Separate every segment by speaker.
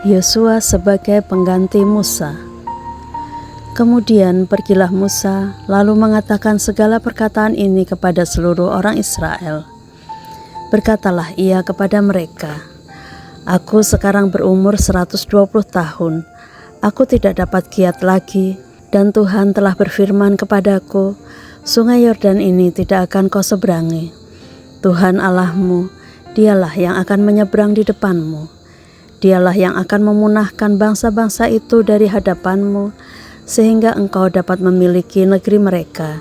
Speaker 1: Yosua sebagai pengganti Musa. Kemudian pergilah Musa, lalu mengatakan segala perkataan ini kepada seluruh orang Israel. Berkatalah ia kepada mereka, "Aku sekarang berumur 120 tahun, aku tidak dapat giat lagi, dan Tuhan telah berfirman kepadaku, Sungai Yordan ini tidak akan kau seberangi. Tuhan Allahmu, dialah yang akan menyeberang di depanmu. Dialah yang akan memunahkan bangsa-bangsa itu dari hadapanmu, sehingga engkau dapat memiliki negeri mereka.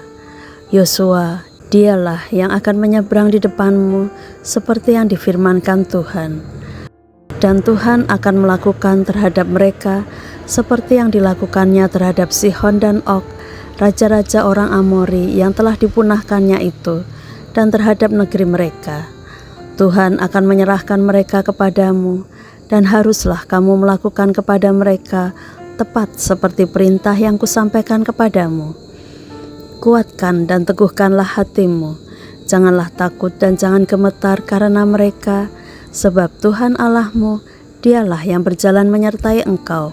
Speaker 1: Yosua, dialah yang akan menyeberang di depanmu, seperti yang difirmankan Tuhan. Dan Tuhan akan melakukan terhadap mereka, seperti yang dilakukannya terhadap Sihon dan Og, raja-raja orang Amori yang telah dipunahkannya itu, dan terhadap negeri mereka. Tuhan akan menyerahkan mereka kepadamu, dan haruslah kamu melakukan kepada mereka tepat seperti perintah yang kusampaikan kepadamu. Kuatkan dan teguhkanlah hatimu, janganlah takut dan jangan gemetar karena mereka, sebab Tuhan Allahmu, dialah yang berjalan menyertai engkau.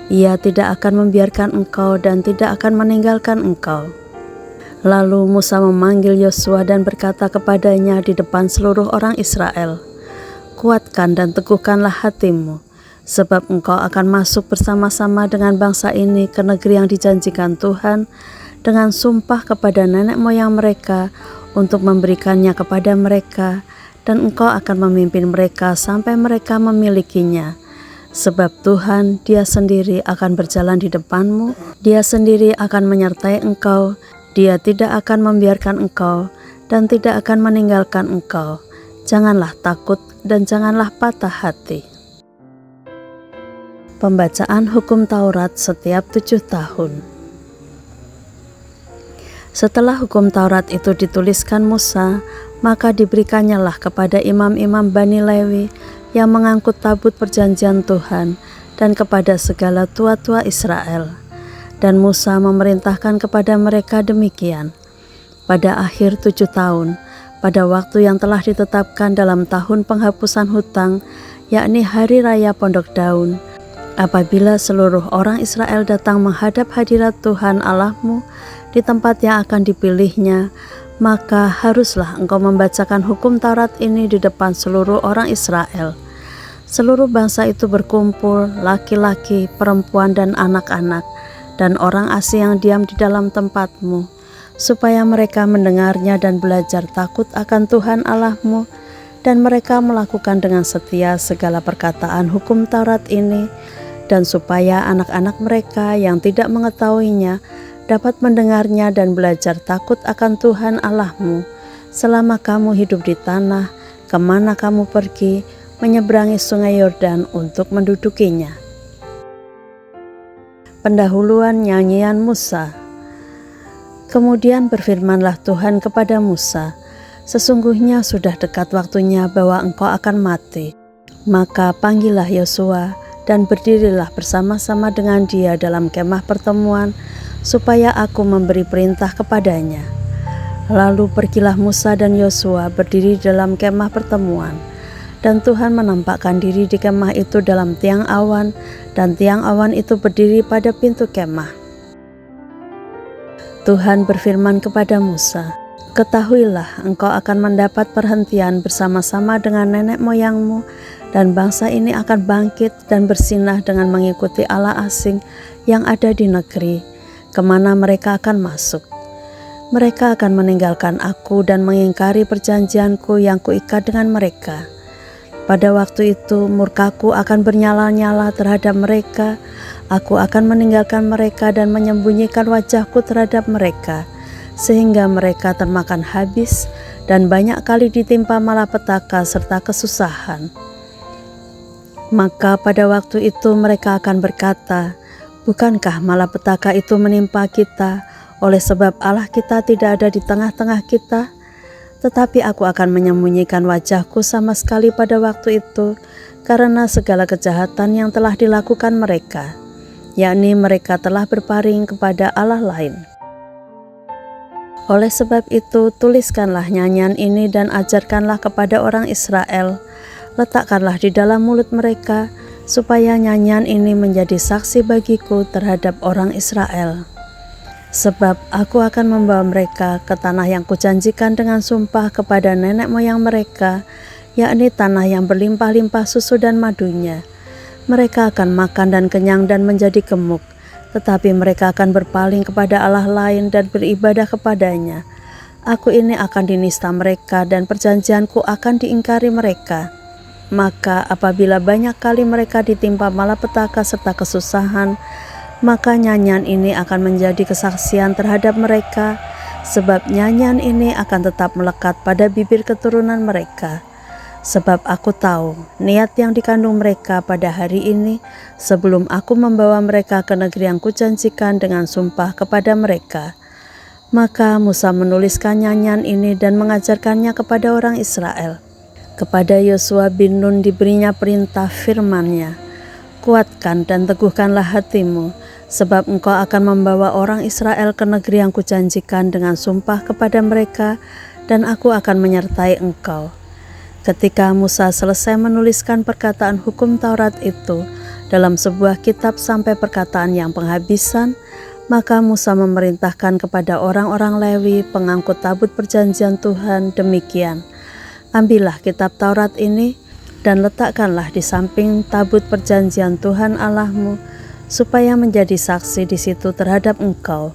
Speaker 1: Ia tidak akan membiarkan engkau dan tidak akan meninggalkan engkau." Lalu Musa memanggil Yosua dan berkata kepadanya di depan seluruh orang Israel, "Kuatkan dan teguhkanlah hatimu, sebab engkau akan masuk bersama-sama dengan bangsa ini ke negeri yang dijanjikan Tuhan dengan sumpah kepada nenek moyang mereka untuk memberikannya kepada mereka, dan engkau akan memimpin mereka sampai mereka memilikinya. Sebab Tuhan, Dia sendiri akan berjalan di depanmu, Dia sendiri akan menyertai engkau, Dia tidak akan membiarkan engkau dan tidak akan meninggalkan engkau. Janganlah takut dan janganlah patah hati." Pembacaan Hukum Taurat setiap 7 tahun. Setelah Hukum Taurat itu dituliskan Musa, maka diberikannya kepada imam-imam Bani Lewi yang mengangkut tabut perjanjian Tuhan dan kepada segala tua-tua Israel. Dan Musa memerintahkan kepada mereka demikian, pada akhir 7 tahun, pada waktu yang telah ditetapkan dalam tahun penghapusan hutang, yakni Hari Raya Pondok Daun, apabila seluruh orang Israel datang menghadap hadirat Tuhan Allahmu di tempat yang akan dipilihnya, maka haruslah engkau membacakan hukum Taurat ini di depan seluruh orang Israel. Seluruh bangsa itu berkumpul, laki-laki, perempuan, dan anak-anak, dan orang asing yang diam di dalam tempatmu, supaya mereka mendengarnya dan belajar takut akan Tuhan Allahmu, dan mereka melakukan dengan setia segala perkataan hukum Taurat ini, dan supaya anak-anak mereka yang tidak mengetahuinya dapat mendengarnya dan belajar takut akan Tuhan Allahmu, selama kamu hidup di tanah, kemana kamu pergi, menyeberangi Sungai Yordan untuk mendudukinya. Pendahuluan nyanyian Musa. Kemudian berfirmanlah Tuhan kepada Musa, "Sesungguhnya sudah dekat waktunya bahwa engkau akan mati. Maka panggillah Yosua dan berdirilah bersama-sama dengan dia dalam kemah pertemuan, supaya aku memberi perintah kepadanya." Lalu pergilah Musa dan Yosua berdiri dalam kemah pertemuan, dan Tuhan menampakkan diri di kemah itu dalam tiang awan, dan tiang awan itu berdiri pada pintu kemah. Tuhan berfirman kepada Musa, "Ketahuilah, engkau akan mendapat perhentian bersama-sama dengan nenek moyangmu, dan bangsa ini akan bangkit dan bersinah dengan mengikuti Allah asing yang ada di negeri, kemana mereka akan masuk. Mereka akan meninggalkan aku dan mengingkari perjanjianku yang kuikat dengan mereka. Pada waktu itu murkaku akan bernyala-nyala terhadap mereka, aku akan meninggalkan mereka dan menyembunyikan wajahku terhadap mereka, sehingga mereka termakan habis dan banyak kali ditimpa malapetaka serta kesusahan. Maka pada waktu itu mereka akan berkata, bukankah malapetaka itu menimpa kita, oleh sebab Allah kita tidak ada di tengah-tengah kita? Tetapi aku akan menyembunyikan wajahku sama sekali pada waktu itu, karena segala kejahatan yang telah dilakukan mereka, yakni mereka telah berpaling kepada Allah lain. Oleh sebab itu, tuliskanlah nyanyian ini dan ajarkanlah kepada orang Israel, letakkanlah di dalam mulut mereka, supaya nyanyian ini menjadi saksi bagiku terhadap orang Israel. Sebab aku akan membawa mereka ke tanah yang kujanjikan dengan sumpah kepada nenek moyang mereka, yakni tanah yang berlimpah-limpah susu dan madunya. Mereka akan makan dan kenyang dan menjadi gemuk, tetapi mereka akan berpaling kepada Allah lain dan beribadah kepadanya. Aku ini akan dinista mereka dan perjanjianku akan diingkari mereka. Maka apabila banyak kali mereka ditimpa malapetaka serta kesusahan, maka nyanyian ini akan menjadi kesaksian terhadap mereka, sebab nyanyian ini akan tetap melekat pada bibir keturunan mereka. Sebab aku tahu niat yang dikandung mereka pada hari ini, sebelum aku membawa mereka ke negeri yang kujanjikan dengan sumpah kepada mereka. Maka Musa menuliskan nyanyian ini dan mengajarkannya kepada orang Israel. Kepada Yosua bin Nun diberinya perintah firman-Nya, kuatkan dan teguhkanlah hatimu, sebab engkau akan membawa orang Israel ke negeri yang kujanjikan dengan sumpah kepada mereka, dan aku akan menyertai engkau. Ketika Musa selesai menuliskan perkataan hukum Taurat itu dalam sebuah kitab sampai perkataan yang penghabisan, maka Musa memerintahkan kepada orang-orang Lewi pengangkut tabut perjanjian Tuhan demikian, ambillah kitab Taurat ini dan letakkanlah di samping tabut perjanjian Tuhan Allahmu, supaya menjadi saksi di situ terhadap engkau.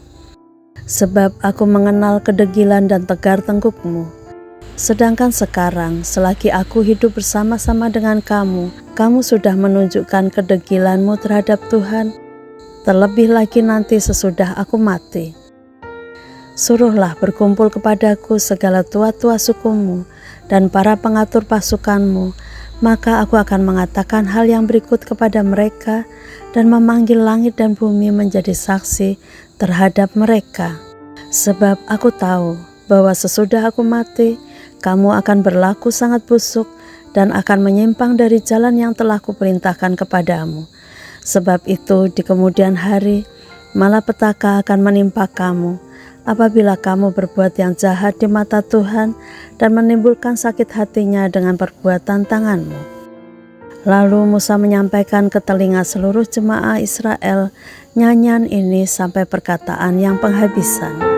Speaker 1: Sebab aku mengenal kedegilan dan tegar tengkukmu. Sedangkan sekarang, selagi aku hidup bersama-sama dengan kamu, kamu sudah menunjukkan kedegilanmu terhadap Tuhan, terlebih lagi nanti sesudah aku mati. Suruhlah berkumpul kepadaku segala tua-tua sukumu dan para pengatur pasukanmu, maka aku akan mengatakan hal yang berikut kepada mereka dan memanggil langit dan bumi menjadi saksi terhadap mereka. Sebab aku tahu bahwa sesudah aku mati, kamu akan berlaku sangat busuk dan akan menyimpang dari jalan yang telah kuperintahkan kepadamu. Sebab itu di kemudian hari, malapetaka akan menimpa kamu, apabila kamu berbuat yang jahat di mata Tuhan dan menimbulkan sakit hatinya dengan perbuatan tanganmu. Lalu Musa menyampaikan ke telinga seluruh jemaah Israel nyanyian ini sampai perkataan yang penghabisan.